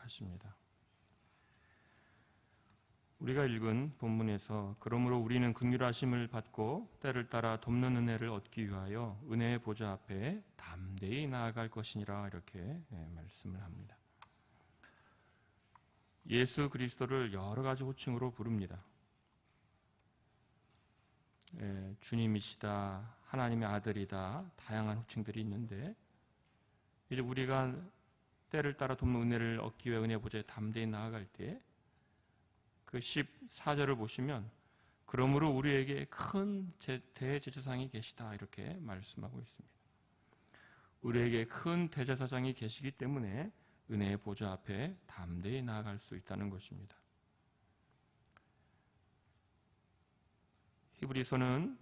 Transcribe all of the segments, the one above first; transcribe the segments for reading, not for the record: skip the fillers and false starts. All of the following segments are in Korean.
하십니다. 우리가 읽은 본문에서 그러므로 우리는 긍휼하심을 받고 때를 따라 돕는 은혜를 얻기 위하여 은혜의 보좌 앞에 담대히 나아갈 것이니라 이렇게 말씀을 합니다. 예수 그리스도를 여러 가지 호칭으로 부릅니다. 주님이시다, 하나님의 아들이다, 다양한 호칭들이 있는데 이제 우리가 때를 따라 돕는 은혜를 얻기 위해 은혜 보좌에 담대히 나아갈 때 그 14절을 보시면 그러므로 우리에게 큰 대제사장이 계시다 이렇게 말씀하고 있습니다. 우리에게 큰 대제사장이 계시기 때문에 은혜의 보좌 앞에 담대히 나아갈 수 있다는 것입니다. 히브리서는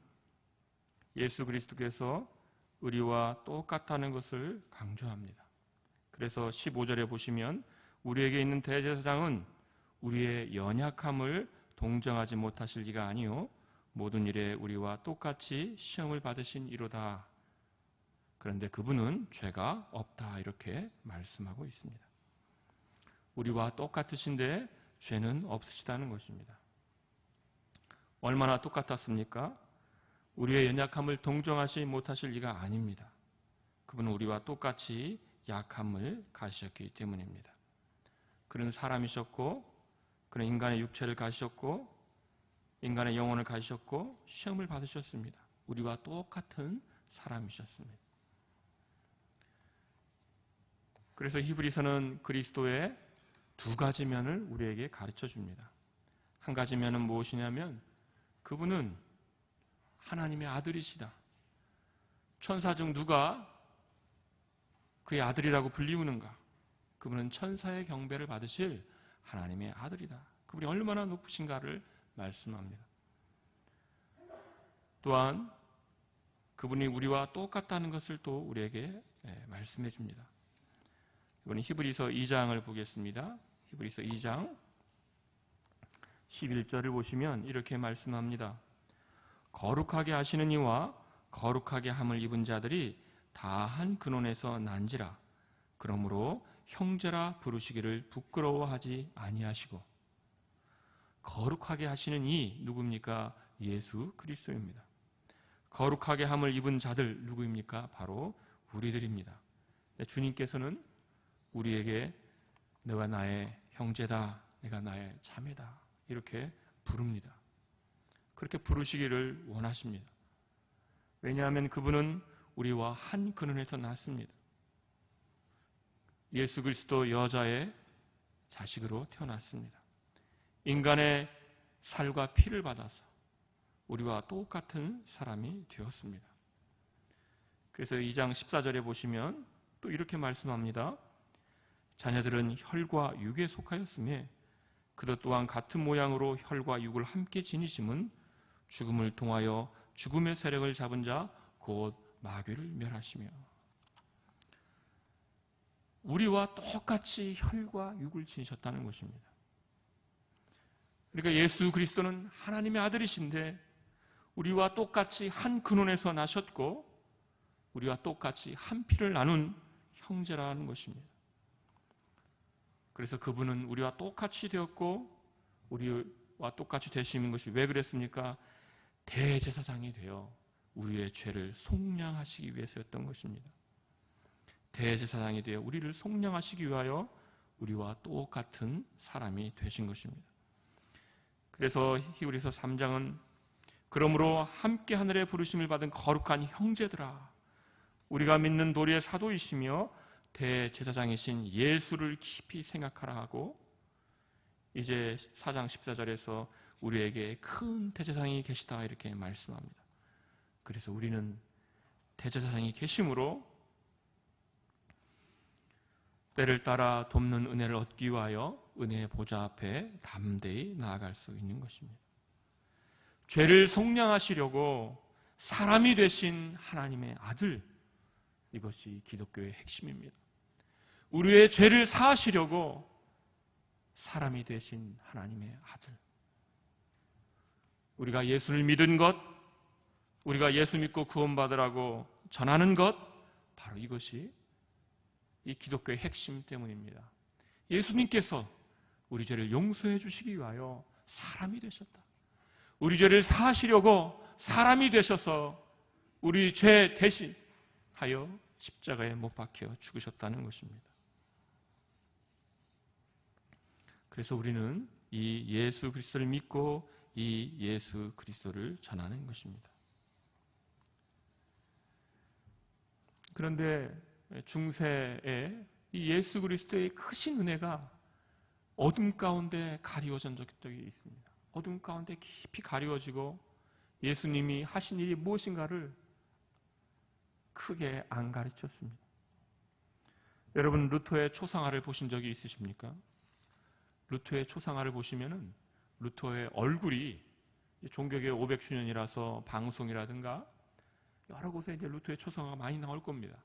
예수 그리스도께서 우리와 똑같다는 것을 강조합니다. 그래서 15절에 보시면 우리에게 있는 대제사장은 우리의 연약함을 동정하지 못하실 리가 아니요 모든 일에 우리와 똑같이 시험을 받으신 이로다. 그런데 그분은 죄가 없다 이렇게 말씀하고 있습니다. 우리와 똑같으신데 죄는 없으시다는 것입니다. 얼마나 똑같았습니까? 우리의 연약함을 동정하지 못하실 리가 아닙니다. 그분은 우리와 똑같이 약함을 가지셨기 때문입니다. 그는 사람이셨고 그는 인간의 육체를 가지셨고 인간의 영혼을 가지셨고 시험을 받으셨습니다. 우리와 똑같은 사람이셨습니다. 그래서 히브리서는 그리스도의 두 가지 면을 우리에게 가르쳐 줍니다. 한 가지 면은 무엇이냐면 그분은 하나님의 아들이시다. 천사 중 누가 그의 아들이라고 불리우는가? 그분은 천사의 경배를 받으실 하나님의 아들이다. 그분이 얼마나 높으신가를 말씀합니다. 또한 그분이 우리와 똑같다는 것을 또 우리에게 말씀해 줍니다. 이번엔 히브리서 2장을 보겠습니다. 히브리서 2장 11절을 보시면 이렇게 말씀합니다. 거룩하게 하시는 이와 거룩하게 함을 입은 자들이 다 한 근원에서 난지라. 그러므로 형제라 부르시기를 부끄러워하지 아니하시고. 거룩하게 하시는 이 누구입니까? 예수 그리스도입니다. 거룩하게 함을 입은 자들 누구입니까? 바로 우리들입니다. 주님께서는 우리에게 너가 나의 형제다, 내가 나의 자매다 이렇게 부릅니다. 그렇게 부르시기를 원하십니다. 왜냐하면 그분은 우리와 한 근원에서 났습니다. 예수 그리스도 여자의 자식으로 태어났습니다. 인간의 살과 피를 받아서 우리와 똑같은 사람이 되었습니다. 그래서 2장 14절에 보시면 또 이렇게 말씀합니다. 자녀들은 혈과 육에 속하였으며 그것 또한 같은 모양으로 혈과 육을 함께 지니심은 죽음을 통하여 죽음의 세력을 잡은 자 곧 마귀를 멸하시며. 우리와 똑같이 혈과 육을 지니셨다는 것입니다. 그러니까 예수 그리스도는 하나님의 아들이신데 우리와 똑같이 한 근원에서 나셨고 우리와 똑같이 한 피를 나눈 형제라는 것입니다. 그래서 그분은 우리와 똑같이 되었고 우리와 똑같이 되시는 것이 왜 그랬습니까? 대제사장이 되어 우리의 죄를 속량하시기 위해서였던 것입니다. 대제사장이 되어 우리를 속량하시기 위하여 우리와 똑같은 사람이 되신 것입니다. 그래서 히브리서 3장은 그러므로 함께 하늘의 부르심을 받은 거룩한 형제들아, 우리가 믿는 도리의 사도이시며 대제사장이신 예수를 깊이 생각하라 하고, 이제 4장 14절에서 우리에게 큰 대제사장이 계시다 이렇게 말씀합니다. 그래서 우리는 대제사장이 계심으로 때를 따라 돕는 은혜를 얻기 위하여 은혜의 보좌 앞에 담대히 나아갈 수 있는 것입니다. 죄를 속량하시려고 사람이 되신 하나님의 아들, 이것이 기독교의 핵심입니다. 우리의 죄를 사하시려고 사람이 되신 하나님의 아들. 우리가 예수를 믿은 것, 우리가 예수 믿고 구원받으라고 전하는 것, 바로 이것이 이 기독교의 핵심 때문입니다. 예수님께서 우리 죄를 용서해 주시기 위하여 사람이 되셨다. 우리 죄를 사하시려고 사람이 되셔서 우리 죄 대신 하여 십자가에 못 박혀 죽으셨다는 것입니다. 그래서 우리는 이 예수 그리스도를 믿고 이 예수 그리스도를 전하는 것입니다. 그런데 중세에 이 예수 그리스도의 크신 은혜가 어둠 가운데 가리워진 적이 있습니다. 어둠 가운데 깊이 가리워지고 예수님이 하신 일이 무엇인가를 크게 안 가르쳤습니다. 여러분, 루터의 초상화를 보신 적이 있으십니까? 루터의 초상화를 보시면은 루터의 얼굴이 종교개혁 500주년이라서 방송이라든가 여러 곳에 이제 루터의 초상화가 많이 나올 겁니다.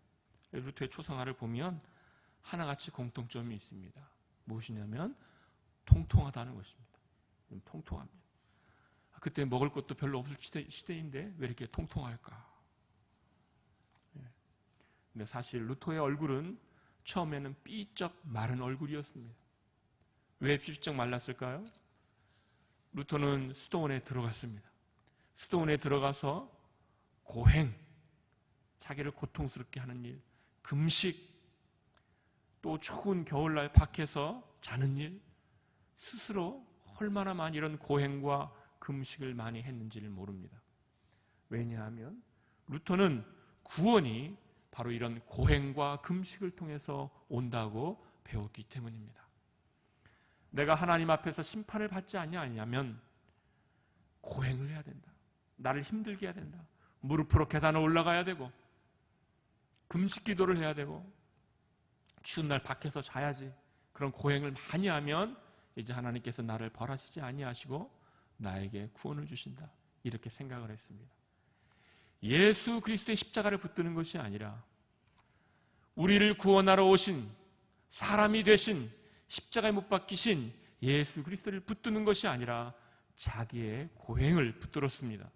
루터의 초상화를 보면 하나같이 공통점이 있습니다. 무엇이냐면 통통하다는 것입니다. 통통합니다. 그때 먹을 것도 별로 없을 시대인데 왜 이렇게 통통할까? 근데 사실 루터의 얼굴은 처음에는 삐쩍 마른 얼굴이었습니다. 왜 삐쩍 말랐을까요? 루터는 수도원에 들어갔습니다. 수도원에 들어가서 고행, 자기를 고통스럽게 하는 일, 금식, 또 추운 겨울날 밖에서 자는 일, 스스로 얼마나 많이 이런 고행과 금식을 많이 했는지를 모릅니다. 왜냐하면 루터는 구원이 바로 이런 고행과 금식을 통해서 온다고 배웠기 때문입니다. 내가 하나님 앞에서 심판을 받지 않냐면 고행을 해야 된다. 나를 힘들게 해야 된다. 무릎으로 계단을 올라가야 되고 금식 기도를 해야 되고 추운 날 밖에서 자야지. 그런 고행을 많이 하면 이제 하나님께서 나를 벌하시지 아니하시고 나에게 구원을 주신다. 이렇게 생각을 했습니다. 예수 그리스도의 십자가를 붙드는 것이 아니라 우리를 구원하러 오신 사람이 되신 십자가에 못 박히신 예수 그리스도를 붙드는 것이 아니라 자기의 고행을 붙들었습니다.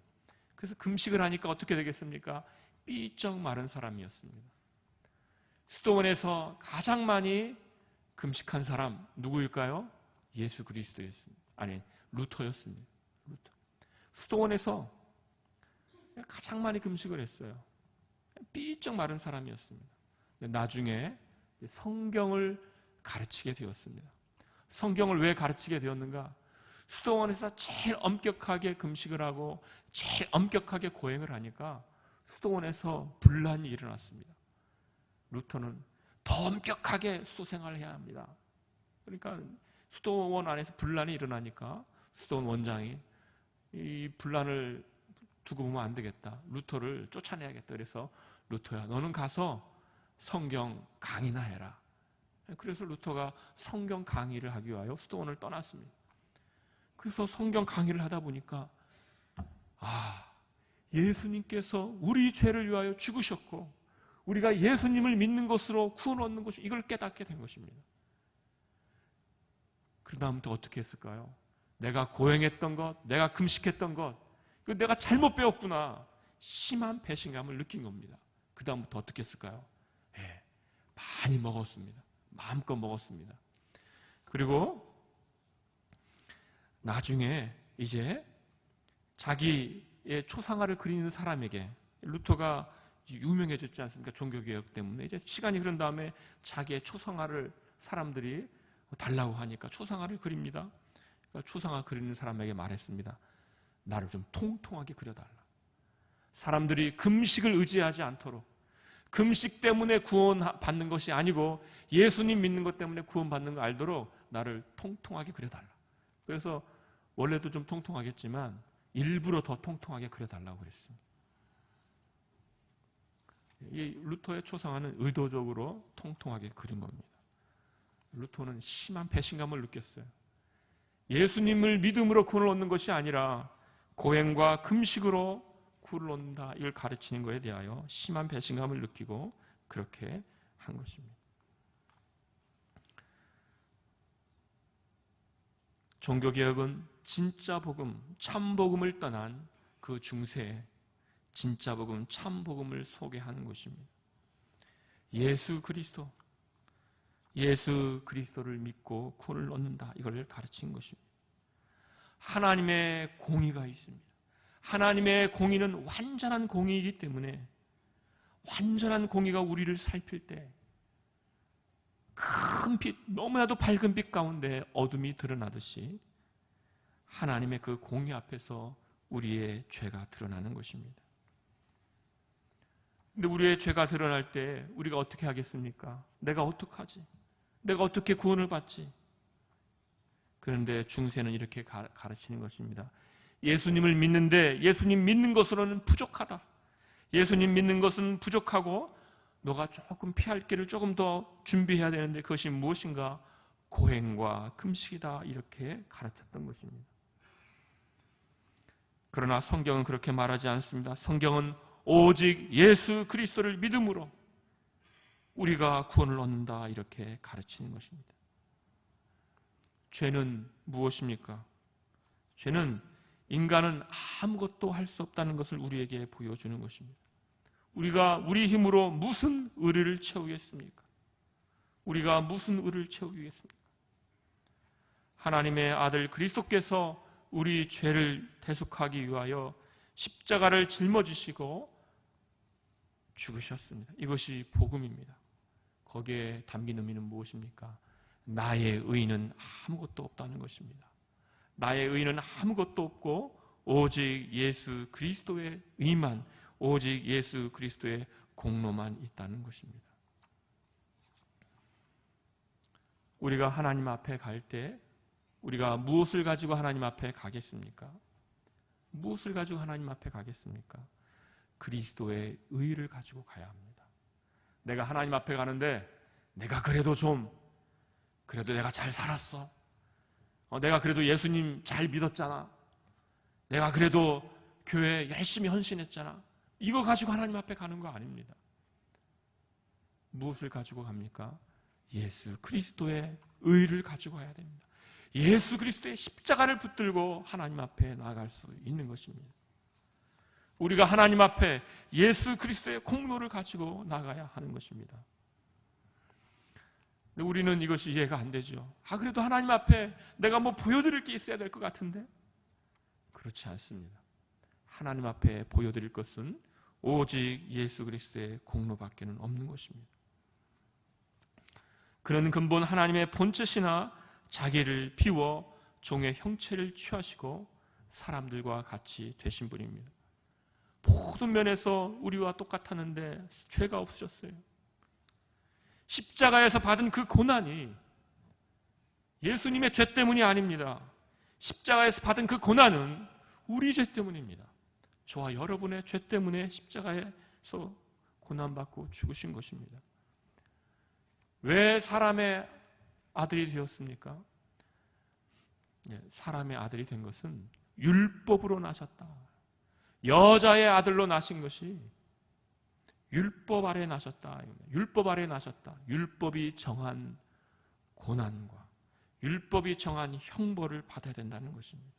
그래서 금식을 하니까 어떻게 되겠습니까? 삐쩍 마른 사람이었습니다. 수도원에서 가장 많이 금식한 사람 누구일까요? 예수 그리스도였습니다. 아니, 루터였습니다. 루터. 수도원에서 가장 많이 금식을 했어요. 삐쩍 마른 사람이었습니다. 나중에 성경을 가르치게 되었습니다. 성경을 왜 가르치게 되었는가? 수도원에서 제일 엄격하게 금식을 하고 제일 엄격하게 고행을 하니까 수도원에서 분란이 일어났습니다. 루터는 더 엄격하게 수도생활을 해야 합니다. 그러니까 수도원 안에서 분란이 일어나니까 수도원 원장이 이 분란을 두고 보면 안 되겠다. 루터를 쫓아내야겠다. 그래서 루터야, 너는 가서 성경 강의나 해라. 그래서 루터가 성경 강의를 하기 위하여 수도원을 떠났습니다. 그래서 성경 강의를 하다 보니까 예수님께서 우리 죄를 위하여 죽으셨고 우리가 예수님을 믿는 것으로 구원 얻는 것이 이걸 깨닫게 된 것입니다. 그 다음부터 어떻게 했을까요? 내가 고행했던 것, 내가 금식했던 것, 내가 잘못 배웠구나. 심한 배신감을 느낀 겁니다. 그 다음부터 어떻게 했을까요? 많이 먹었습니다. 마음껏 먹었습니다. 그리고 나중에 이제 자기의 초상화를 그리는 사람에게 루터가 유명해졌지 않습니까? 종교개혁 때문에. 이제 시간이 흐른 다음에 자기의 초상화를 사람들이 달라고 하니까 초상화를 그립니다. 그러니까 초상화 그리는 사람에게 말했습니다. 나를 좀 통통하게 그려달라. 사람들이 금식을 의지하지 않도록, 금식 때문에 구원받는 것이 아니고 예수님 믿는 것 때문에 구원받는 거 알도록 나를 통통하게 그려달라. 그래서 원래도 좀 통통하겠지만 일부러 더 통통하게 그려달라고 그랬습니다. 이 루터의 초상화는 의도적으로 통통하게 그린 겁니다. 루터는 심한 배신감을 느꼈어요. 예수님을 믿음으로 구원을 얻는 것이 아니라 고행과 금식으로 구원을 얻는다. 이걸 가르치는 것에 대하여 심한 배신감을 느끼고 그렇게 한 것입니다. 종교개혁은 진짜 복음, 참복음을 떠난 그 중세에 진짜 복음, 참 복음을 소개하는 것입니다. 예수 그리스도, 예수 그리스도를 믿고 구원을 얻는다. 이걸 가르친 것입니다. 하나님의 공의가 있습니다. 하나님의 공의는 완전한 공의이기 때문에 완전한 공의가 우리를 살필 때 큰 빛, 너무나도 밝은 빛 가운데 어둠이 드러나듯이 하나님의 그 공의 앞에서 우리의 죄가 드러나는 것입니다. 근데 우리의 죄가 드러날 때 우리가 어떻게 하겠습니까? 내가 어떡하지? 내가 어떻게 구원을 받지? 그런데 중세는 이렇게 가르치는 것입니다. 예수님을 믿는데 예수님 믿는 것으로는 부족하다. 예수님 믿는 것은 부족하고 너가 조금 피할 길을 조금 더 준비해야 되는데 그것이 무엇인가? 고행과 금식이다. 이렇게 가르쳤던 것입니다. 그러나 성경은 그렇게 말하지 않습니다. 성경은 오직 예수 그리스도를 믿음으로 우리가 구원을 얻는다. 이렇게 가르치는 것입니다. 죄는 무엇입니까? 죄는 인간은 아무것도 할 수 없다는 것을 우리에게 보여주는 것입니다. 우리가 우리 힘으로 무슨 의를 채우겠습니까? 우리가 무슨 의를 채우겠습니까? 하나님의 아들 그리스도께서 우리 죄를 대속하기 위하여 십자가를 짊어지시고 죽으셨습니다. 이것이 복음입니다. 거기에 담긴 의미는 무엇입니까? 나의 의는 아무것도 없다는 것입니다. 나의 의는 아무것도 없고 오직 예수 그리스도의 의만, 오직 예수 그리스도의 공로만 있다는 것입니다. 우리가 하나님 앞에 갈 때 우리가 무엇을 가지고 하나님 앞에 가겠습니까? 무엇을 가지고 하나님 앞에 가겠습니까? 그리스도의 의를 가지고 가야 합니다. 내가 하나님 앞에 가는데 내가 그래도 내가 잘 살았어. 내가 그래도 예수님 잘 믿었잖아. 내가 그래도 교회에 열심히 헌신했잖아. 이거 가지고 하나님 앞에 가는 거 아닙니다. 무엇을 가지고 갑니까? 예수 그리스도의 의를 가지고 가야 됩니다. 예수 그리스도의 십자가를 붙들고 하나님 앞에 나아갈 수 있는 것입니다. 우리가 하나님 앞에 예수 그리스도의 공로를 가지고 나가야 하는 것입니다. 근데 우리는 이것이 이해가 안 되죠. 그래도 하나님 앞에 내가 뭐 보여드릴 게 있어야 될 것 같은데? 그렇지 않습니다. 하나님 앞에 보여드릴 것은 오직 예수 그리스도의 공로밖에는 없는 것입니다. 그는 근본 하나님의 본체시나 자기를 비워 종의 형체를 취하시고 사람들과 같이 되신 분입니다. 모든 면에서 우리와 똑같았는데 죄가 없으셨어요. 십자가에서 받은 그 고난이 예수님의 죄 때문이 아닙니다. 십자가에서 받은 그 고난은 우리 죄 때문입니다. 저와 여러분의 죄 때문에 십자가에서 고난받고 죽으신 것입니다. 왜 사람의 아들이 되었습니까? 사람의 아들이 된 것은 율법으로 나셨다. 여자의 아들로 나신 것이 율법 아래 나셨다. 율법 아래 나셨다. 율법이 정한 고난과 율법이 정한 형벌을 받아야 된다는 것입니다.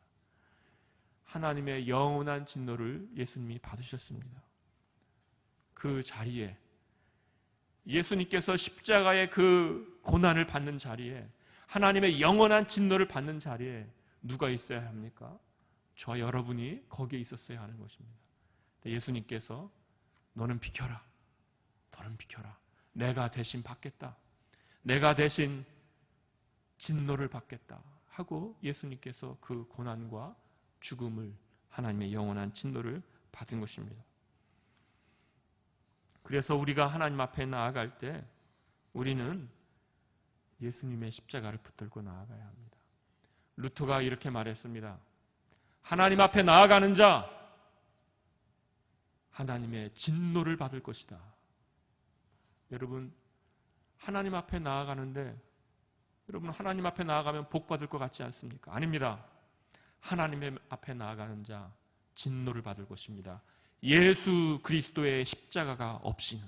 하나님의 영원한 진노를 예수님이 받으셨습니다. 그 자리에 예수님께서 십자가의 그 고난을 받는 자리에 하나님의 영원한 진노를 받는 자리에 누가 있어야 합니까? 저와 여러분이 거기에 있었어야 하는 것입니다. 예수님께서 너는 비켜라. 너는 비켜라. 내가 대신 받겠다. 내가 대신 진노를 받겠다. 하고 예수님께서 그 고난과 죽음을 하나님의 영원한 진노를 받은 것입니다. 그래서 우리가 하나님 앞에 나아갈 때 우리는 예수님의 십자가를 붙들고 나아가야 합니다. 루터가 이렇게 말했습니다. 하나님 앞에 나아가는 자 하나님의 진노를 받을 것이다. 여러분 하나님 앞에 나아가는데 여러분 하나님 앞에 나아가면 복 받을 것 같지 않습니까? 아닙니다. 하나님의 앞에 나아가는 자 진노를 받을 것입니다. 예수 그리스도의 십자가가 없이는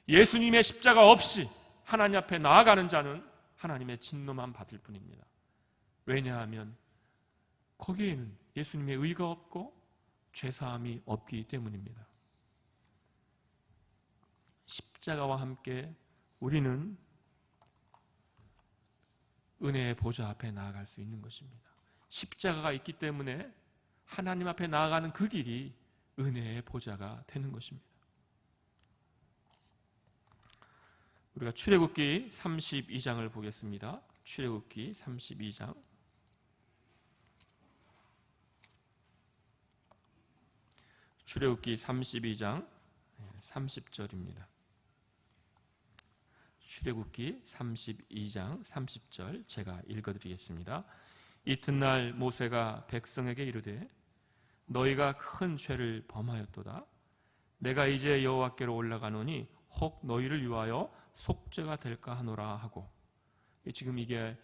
예수님의 십자가 없이 하나님 앞에 나아가는 자는 하나님의 진노만 받을 뿐입니다. 왜냐하면 거기에는 예수님의 의가 없고 죄사함이 없기 때문입니다. 십자가와 함께 우리는 은혜의 보좌 앞에 나아갈 수 있는 것입니다. 십자가가 있기 때문에 하나님 앞에 나아가는 그 길이 은혜의 보좌가 되는 것입니다. 우리가 출애굽기 32장을 보겠습니다. 출애굽기 32장. 출애굽기 32장 30절입니다. 출애굽기 32장 30절 제가 읽어드리겠습니다. 이튿날 모세가 백성에게 이르되 너희가 큰 죄를 범하였도다. 내가 이제 여호와께로 올라가노니 혹 너희를 위하여 속죄가 될까 하노라 하고. 지금 이게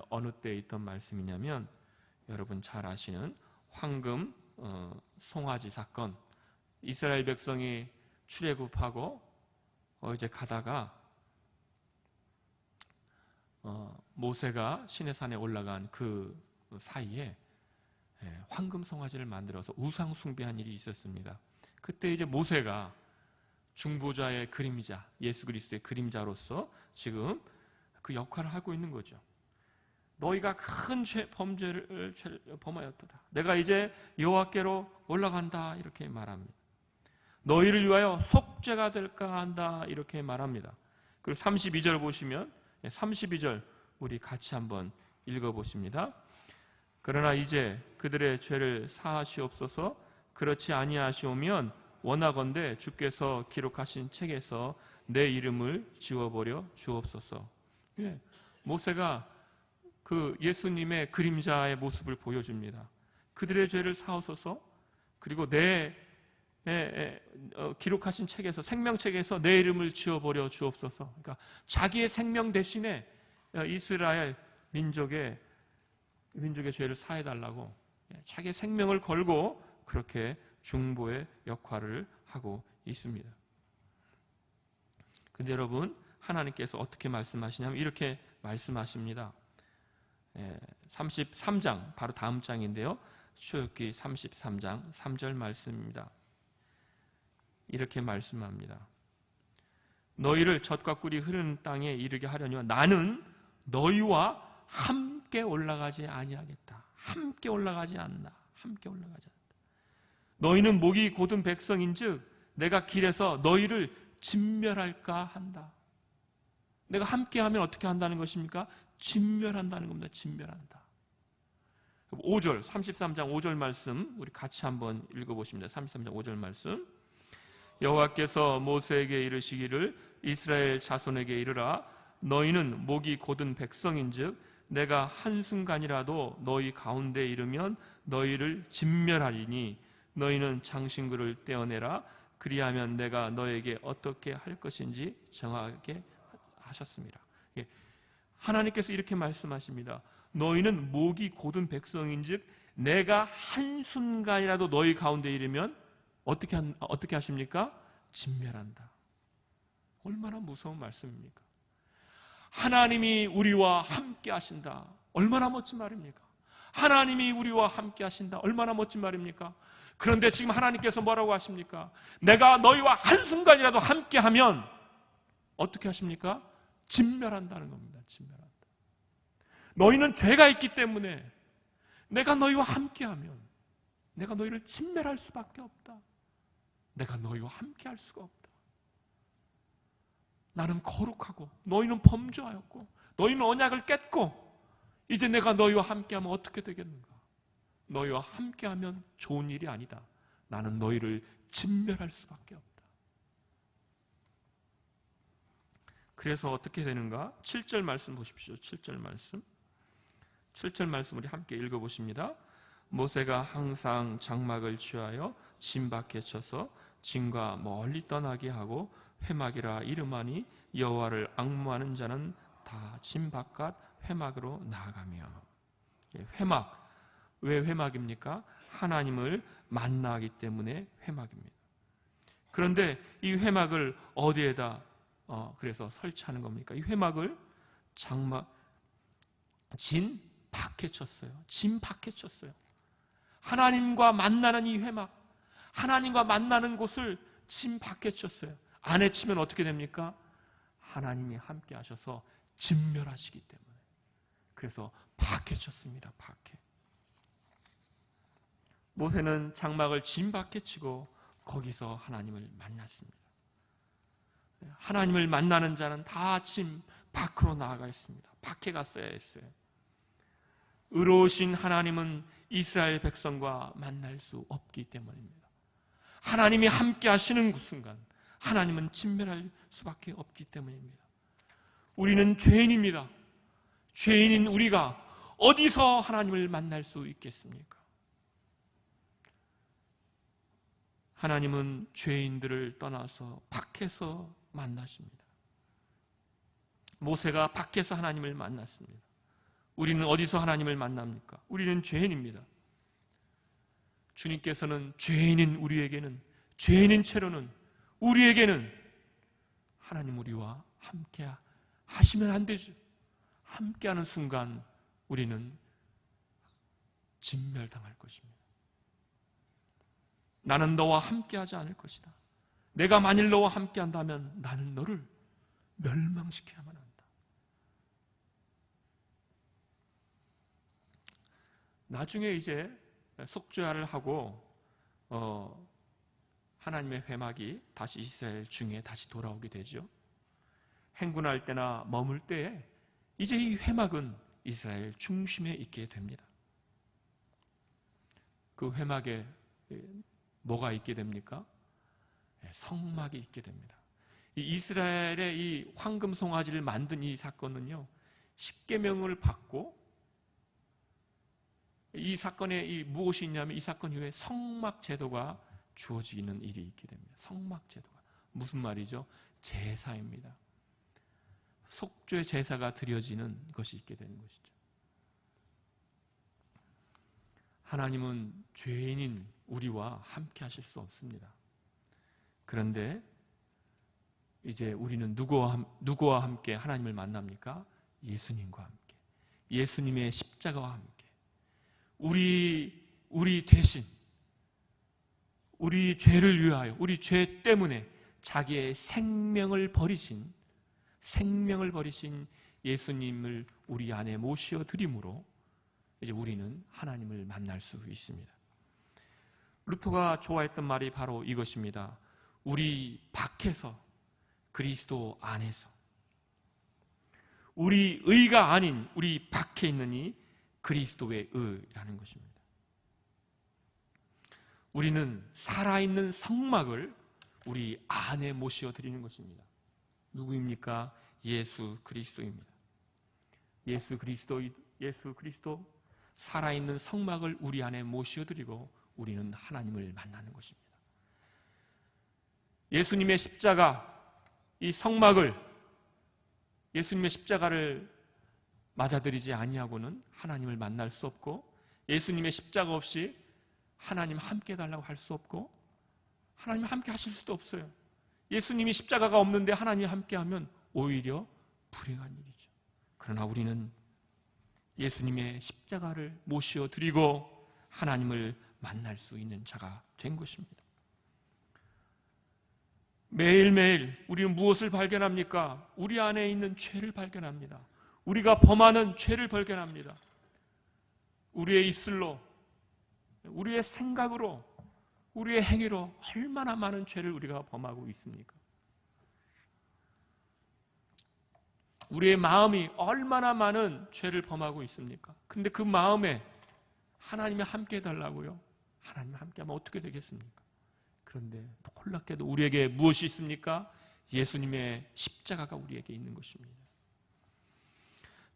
어느 때에 있던 말씀이냐면 여러분 잘 아시는 황금 송아지 사건. 이스라엘 백성이 출애굽하고 이제 가다가 모세가 시내산에 올라간 그 사이에 황금 송아지를 만들어서 우상 숭배한 일이 있었습니다. 그때 이제 모세가 중보자의 그림자, 예수 그리스도의 그림자로서 지금 그 역할을 하고 있는 거죠. 너희가 큰 범죄를 범하였도다. 내가 이제 여호와께로 올라간다 이렇게 말합니다. 너희를 위하여 속죄가 될까 한다 이렇게 말합니다. 그리고 32절 보시면 32절 우리 같이 한번 읽어보십니다. 그러나 이제 그들의 죄를 사하시옵소서. 그렇지 아니하시오면 원하건대 주께서 기록하신 책에서 내 이름을 지워버려 주옵소서. 모세가 그 예수님의 그림자의 모습을 보여줍니다. 그들의 죄를 사하소서. 그리고 내 기록하신 책에서 생명책에서 내 이름을 지워버려 주옵소서. 그러니까 자기의 생명 대신에 이스라엘 민족의 죄를 사해달라고 자기의 생명을 걸고 그렇게 중보의 역할을 하고 있습니다. 근데 여러분 하나님께서 어떻게 말씀하시냐면 이렇게 말씀하십니다. 33장 바로 다음 장인데요. 출애굽기 33장 3절 말씀입니다. 이렇게 말씀합니다. 너희를 젖과 꿀이 흐르는 땅에 이르게 하려니와 나는 너희와 함께 올라가지 아니하겠다. 함께 올라가지 않나. 함께 올라가지 않다. 너희는 목이 곧은 백성인즉 내가 길에서 너희를 진멸할까 한다. 내가 함께하면 어떻게 한다는 것입니까? 진멸한다는 겁니다. 진멸한다. 5절 33장 5절 말씀 우리 같이 한번 읽어보십니다. 33장 5절 말씀. 여호와께서 모세에게 이르시기를 이스라엘 자손에게 이르라. 너희는 목이 곧은 백성인즉 내가 한순간이라도 너희 가운데 이르면 너희를 진멸하리니 너희는 장신구를 떼어내라. 그리하면 내가 너에게 어떻게 할 것인지 정하게 하셨습니다. 하나님께서 이렇게 말씀하십니다. 너희는 목이 곧은 백성인즉 내가 한순간이라도 너희 가운데 이르면 어떻게 하십니까? 진멸한다. 얼마나 무서운 말씀입니까? 하나님이 우리와 함께 하신다. 얼마나 멋진 말입니까? 하나님이 우리와 함께 하신다. 얼마나 멋진 말입니까? 그런데 지금 하나님께서 뭐라고 하십니까? 내가 너희와 한순간이라도 함께 하면 어떻게 하십니까? 진멸한다는 겁니다. 진멸한다. 너희는 죄가 있기 때문에 내가 너희와 함께 하면 내가 너희를 진멸할 수밖에 없다. 내가 너희와 함께 할 수가 없다. 나는 거룩하고 너희는 범죄하였고 너희는 언약을 깼고 이제 내가 너희와 함께하면 어떻게 되겠는가? 너희와 함께하면 좋은 일이 아니다. 나는 너희를 진멸할 수밖에 없다. 그래서 어떻게 되는가? 7절 말씀 보십시오. 7절 말씀. 7절 말씀 우리 함께 읽어보십니다. 모세가 항상 장막을 취하여 진 밖에 쳐서 진과 멀리 떠나게 하고 회막이라 이름하니 여호와를 앙무하는 자는 다 진 바깥 회막으로 나아가며. 회막. 왜 회막입니까? 하나님을 만나기 때문에 회막입니다. 그런데 이 회막을 어디에다 그래서 설치하는 겁니까? 이 회막을 진 밖에 쳤어요. 진 밖에 쳤어요. 하나님과 만나는 이 회막, 하나님과 만나는 곳을 진 밖에 쳤어요. 안에 치면 어떻게 됩니까? 하나님이 함께 하셔서 진멸하시기 때문에. 그래서 밖에 쳤습니다. 밖에. 모세는 장막을 진 밖에 치고 거기서 하나님을 만났습니다. 하나님을 만나는 자는 다 진 밖으로 나아가 있습니다. 밖에 갔어야 했어요. 의로우신 하나님은 이스라엘 백성과 만날 수 없기 때문입니다. 하나님이 함께 하시는 그 순간 하나님은 진멸할 수밖에 없기 때문입니다. 우리는 죄인입니다. 죄인인 우리가 어디서 하나님을 만날 수 있겠습니까? 하나님은 죄인들을 떠나서 밖에서 만나십니다. 모세가 밖에서 하나님을 만났습니다. 우리는 어디서 하나님을 만납니까? 우리는 죄인입니다. 주님께서는 죄인인 우리에게는, 죄인인 채로는 우리에게는 하나님 우리와 함께 하시면 안 되죠. 함께하는 순간 우리는 진멸당할 것입니다. 나는 너와 함께하지 않을 것이다. 내가 만일 너와 함께한다면 나는 너를 멸망시켜야만 한다. 나중에 이제 속죄를 하고 하나님의 회막이 다시 이스라엘 중에 다시 돌아오게 되죠. 행군할 때나 머물 때에 이제 이 회막은 이스라엘 중심에 있게 됩니다. 그 회막에 뭐가 있게 됩니까? 성막이 있게 됩니다. 이 이스라엘의 이 황금 송아지를 만든 이 사건은요, 십계명을 받고 이 사건에 무엇이 있냐면 이 사건 이후에 성막 제도가 주어지는 일이 있게 됩니다. 성막 제도가 무슨 말이죠? 제사입니다. 속죄 제사가 드려지는 것이 있게 되는 것이죠. 하나님은 죄인인 우리와 함께 하실 수 없습니다. 그런데 이제 우리는 누구와 함께 하나님을 만납니까? 예수님과 함께. 예수님의 십자가와 함께. 우리 대신, 우리 죄를 위하여, 우리 죄 때문에 자기의 생명을 버리신 예수님을 우리 안에 모시어 드림으로 이제 우리는 하나님을 만날 수 있습니다. 루터가 좋아했던 말이 바로 이것입니다. 우리 밖에서, 그리스도 안에서. 우리 의가 아닌 우리 밖에 있는 이 그리스도의 의라는 것입니다. 우리는 살아있는 성막을 우리 안에 모시어 드리는 것입니다. 누구입니까? 예수 그리스도입니다. 예수 그리스도 살아있는 성막을 우리 안에 모시어 드리고 우리는 하나님을 만나는 것입니다. 예수님의 십자가, 이 성막을, 예수님의 십자가를 맞아들이지 아니하고는 하나님을 만날 수 없고, 예수님의 십자가 없이 하나님 함께 해달라고 할 수 없고, 하나님 함께 하실 수도 없어요. 예수님이 십자가가 없는데 하나님이 함께하면 오히려 불행한 일이죠. 그러나 우리는 예수님의 십자가를 모시어 드리고 하나님을 만날 수 있는 자가 된 것입니다. 매일매일 우리는 무엇을 발견합니까? 우리 안에 있는 죄를 발견합니다. 우리가 범하는 죄를 발견합니다. 우리의 입술로, 우리의 생각으로, 우리의 행위로 얼마나 많은 죄를 우리가 범하고 있습니까? 우리의 마음이 얼마나 많은 죄를 범하고 있습니까? 근데 그 마음에 하나님이 함께 해달라고요? 하나님 함께하면 어떻게 되겠습니까? 그런데 놀랍게도 우리에게 무엇이 있습니까? 예수님의 십자가가 우리에게 있는 것입니다.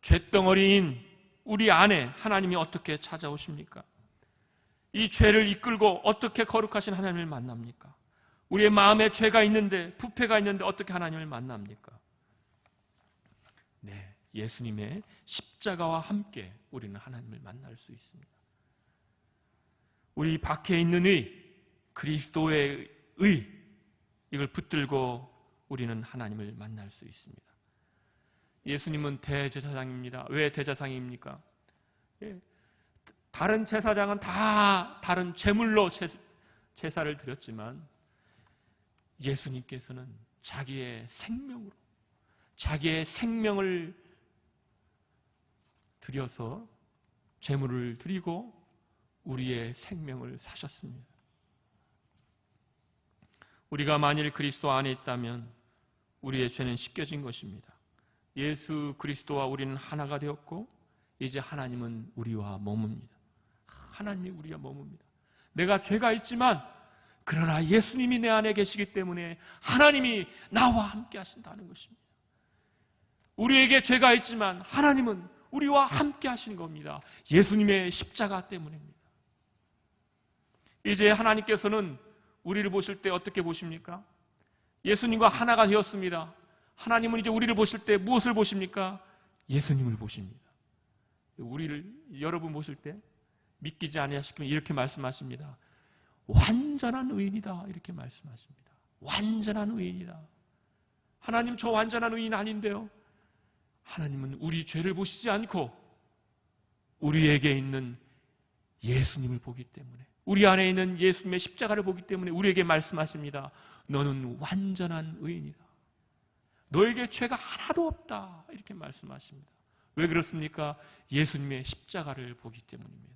죄덩어리인 우리 안에 하나님이 어떻게 찾아오십니까? 이 죄를 이끌고 어떻게 거룩하신 하나님을 만납니까? 우리의 마음에 죄가 있는데, 부패가 있는데 어떻게 하나님을 만납니까? 네, 예수님의 십자가와 함께 우리는 하나님을 만날 수 있습니다. 우리 밖에 있는 그리스도의 이걸 붙들고 우리는 하나님을 만날 수 있습니다. 예수님은 대제사장입니다. 왜 대제사장입니까? 다른 제사장은 다 다른 제물로 제사를 드렸지만 예수님께서는 자기의 생명으로, 자기의 생명을 드려서 제물을 드리고 우리의 생명을 사셨습니다. 우리가 만일 그리스도 안에 있다면 우리의 죄는 씻겨진 것입니다. 예수 그리스도와 우리는 하나가 되었고 이제 하나님은 우리와 머뭅니다. 하나님이 우리와 머뭅니다. 내가 죄가 있지만 그러나 예수님이 내 안에 계시기 때문에 하나님이 나와 함께 하신다는 것입니다. 우리에게 죄가 있지만 하나님은 우리와 함께 하시는 겁니다. 예수님의 십자가 때문입니다. 이제 하나님께서는 우리를 보실 때 어떻게 보십니까? 예수님과 하나가 되었습니다. 하나님은 이제 우리를 보실 때 무엇을 보십니까? 예수님을 보십니다. 우리를 여러분 보실 때 믿기지 아니하시면 이렇게 말씀하십니다. 완전한 의인이다 이렇게 말씀하십니다. 완전한 의인이다. 하나님 저 완전한 의인 아닌데요. 하나님은 우리 죄를 보시지 않고 우리에게 있는 예수님을 보기 때문에 우리 안에 있는 예수님의 십자가를 보기 때문에 우리에게 말씀하십니다. 너는 완전한 의인이다. 너에게 죄가 하나도 없다 이렇게 말씀하십니다. 왜 그렇습니까? 예수님의 십자가를 보기 때문입니다.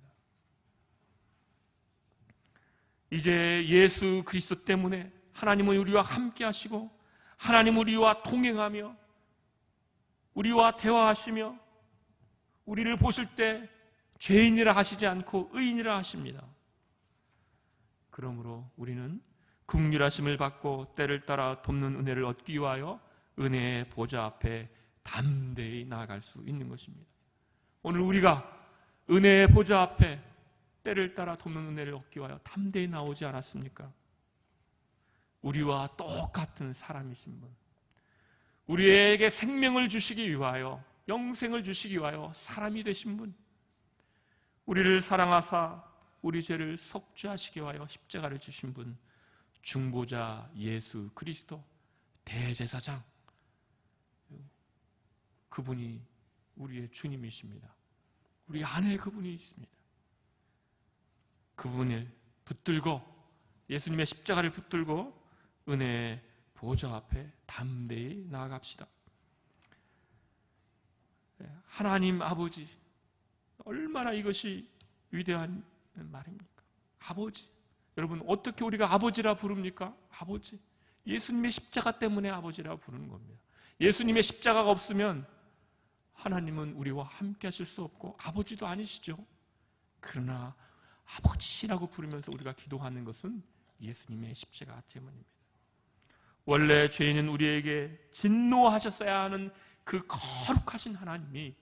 이제 예수 그리스도 때문에 하나님은 우리와 함께 하시고 하나님은 우리와 동행하며 우리와 대화하시며 우리를 보실 때 죄인이라 하시지 않고 의인이라 하십니다. 그러므로 우리는 긍휼하심을 받고 때를 따라 돕는 은혜를 얻기 위하여 은혜의 보좌 앞에 담대히 나아갈 수 있는 것입니다. 오늘 우리가 은혜의 보좌 앞에 때를 따라 돕는 은혜를 얻기 위하여 담대히 나오지 않았습니까? 우리와 똑같은 사람이신 분, 우리에게 생명을 주시기 위하여 영생을 주시기 위하여 사람이 되신 분, 우리를 사랑하사 우리 죄를 속죄하시기 위하여 십자가를 주신 분, 중보자 예수 그리스도 대제사장, 그분이 우리의 주님이십니다. 우리 안에 그분이 있습니다. 그분을 붙들고 예수님의 십자가를 붙들고 은혜의 보좌 앞에 담대히 나아갑시다. 하나님 아버지, 얼마나 이것이 위대한 말입니까? 아버지. 여러분 어떻게 우리가 아버지라 부릅니까? 아버지. 예수님의 십자가 때문에 아버지라 부르는 겁니다. 예수님의 십자가가 없으면 하나님은 우리와 함께 하실 수 없고 아버지도 아니시죠. 그러나 아버지라고 부르면서 우리가 기도하는 것은 예수님의 십자가 때문입니다. 원래 죄인은 우리에게 진노하셨어야 하는 그 거룩하신 하나님이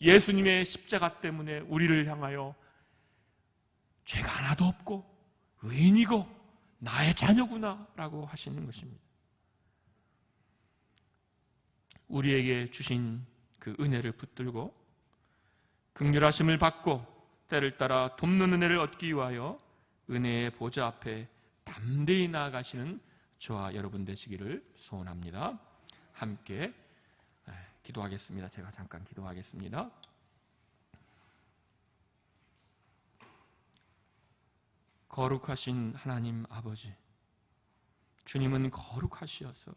예수님의 십자가 때문에 우리를 향하여 죄가 하나도 없고 의인이고 나의 자녀구나 라고 하시는 것입니다. 우리에게 주신 그 은혜를 붙들고 긍휼하심을 받고 때를 따라 돕는 은혜를 얻기 위하여 은혜의 보좌 앞에 담대히 나아가시는 저와 여러분 되시기를 소원합니다. 함께 기도하겠습니다. 제가 잠깐 기도하겠습니다. 거룩하신 하나님 아버지, 주님은 거룩하시어서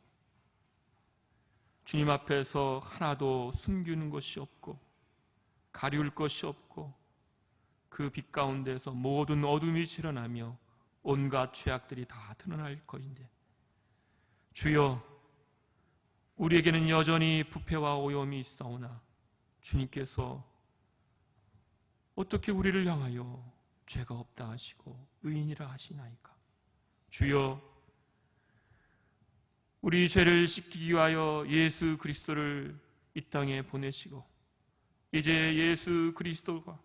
주님 앞에서 하나도 숨기는 것이 없고 가리울 것이 없고 그 빛 가운데서 모든 어둠이 드러나며 온갖 죄악들이 다 드러날 것인데 주여, 우리에게는 여전히 부패와 오염이 있사오나 주님께서 어떻게 우리를 향하여 죄가 없다 하시고 의인이라 하시나이까? 주여, 우리 죄를 씻기기 위하여 예수 그리스도를 이 땅에 보내시고 이제 예수 그리스도가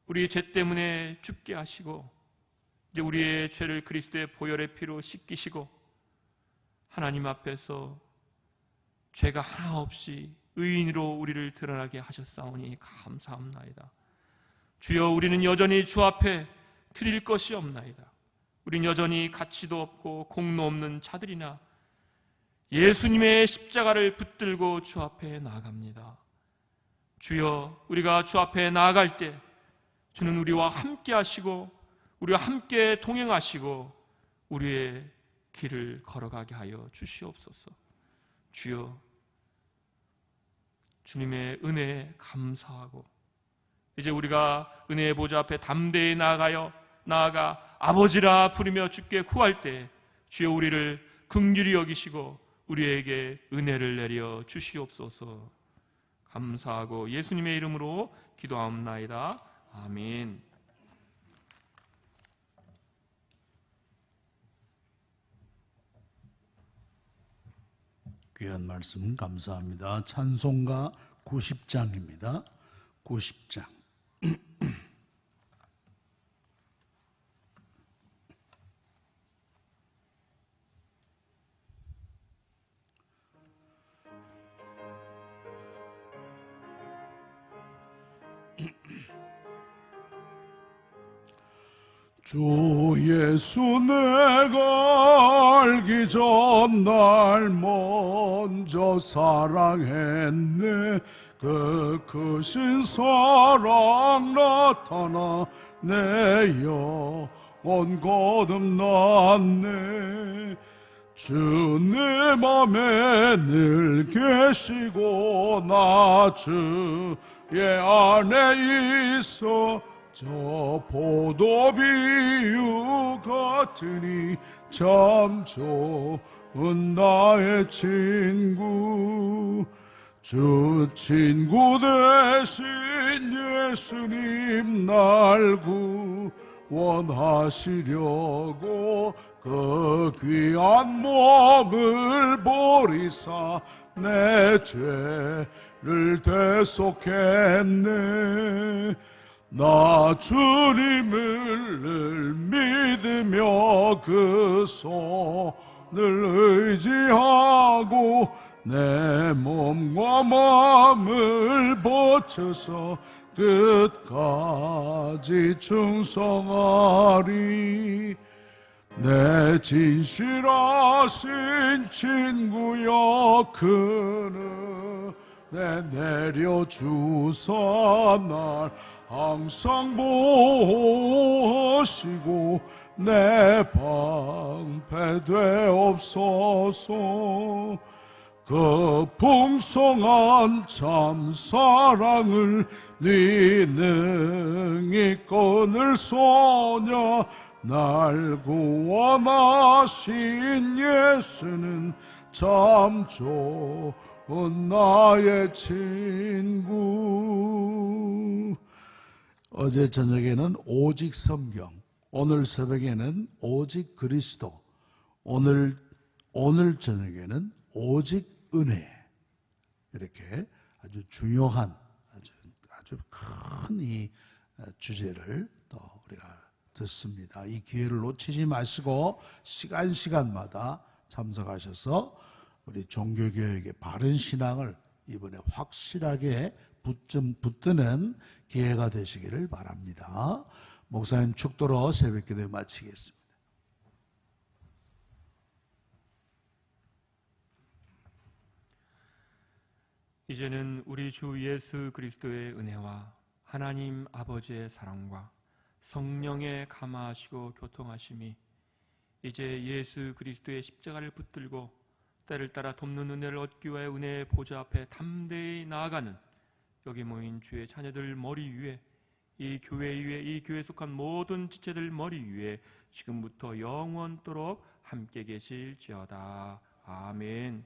우리 죄 때문에 죽게 하시고 이제 우리의 죄를 그리스도의 보혈의 피로 씻기시고 하나님 앞에서 죄가 하나 없이 의인으로 우리를 드러나게 하셨사오니 감사합나이다. 주여, 우리는 여전히 주 앞에 드릴 것이 없나이다. 우린 여전히 가치도 없고 공로 없는 자들이나 예수님의 십자가를 붙들고 주 앞에 나아갑니다. 주여, 우리가 주 앞에 나아갈 때 주는 우리와 함께 하시고 우리와 함께 동행하시고 우리의 길을 걸어가게 하여 주시옵소서. 주여, 주님의 은혜에 감사하고 이제 우리가 은혜의 보좌 앞에 담대히 나아가 아버지라 부르며 주께 구할 때 주여 우리를 긍휼히 여기시고 우리에게 은혜를 내려 주시옵소서. 감사하고 예수님의 이름으로 기도하옵나이다. 아멘. 귀한 말씀 감사합니다. 찬송가 90장입니다. 90장. 주 예수 내가 알기 전날 먼저 사랑했네. 그 크신 사랑 나타나 내 영혼 거듭났네. 주 내 맘에 늘 계시고 나 주의 안에 있어 저 포도비유 같으니 참 좋은 나의 친구. 주 친구 대신 예수님 날 구원하시려고 그 귀한 몸을 버리사 내 죄를 대속했네. 나 주님을 늘 믿으며 그 손을 의지하고 내 몸과 마음을 바쳐서 끝까지 충성하리. 내 진실하신 친구여 그 은혜 내려주사 날 항상 보호하시고 내 방패 되옵소서. 그 풍성한 참 사랑을 네 능히 끊을 소냐. 날 구원하신 예수는 참 좋은 나의 친구. 어제 저녁에는 오직 성경, 오늘 새벽에는 오직 그리스도, 오늘 저녁에는 오직 은혜. 이렇게 아주 중요한 아주 큰 이 주제를 또 우리가 듣습니다. 이 기회를 놓치지 마시고 시간마다 참석하셔서 우리 종교개혁의 바른 신앙을 이번에 확실하게 붙드는 기회가 되시기를 바랍니다. 목사님 축도로 새벽기도 마치겠습니다. 이제는 우리 주 예수 그리스도의 은혜와 하나님 아버지의 사랑과 성령의 감화하시고 교통하심이 이제 예수 그리스도의 십자가를 붙들고 때를 따라 돕는 은혜를 얻기 위해 은혜의 보좌 앞에 담대히 나아가는 여기 모인 주의 자녀들 머리 위에, 이 교회 위에, 이 교회에 속한 모든 지체들 머리 위에 지금부터 영원토록 함께 계실지어다. 아멘.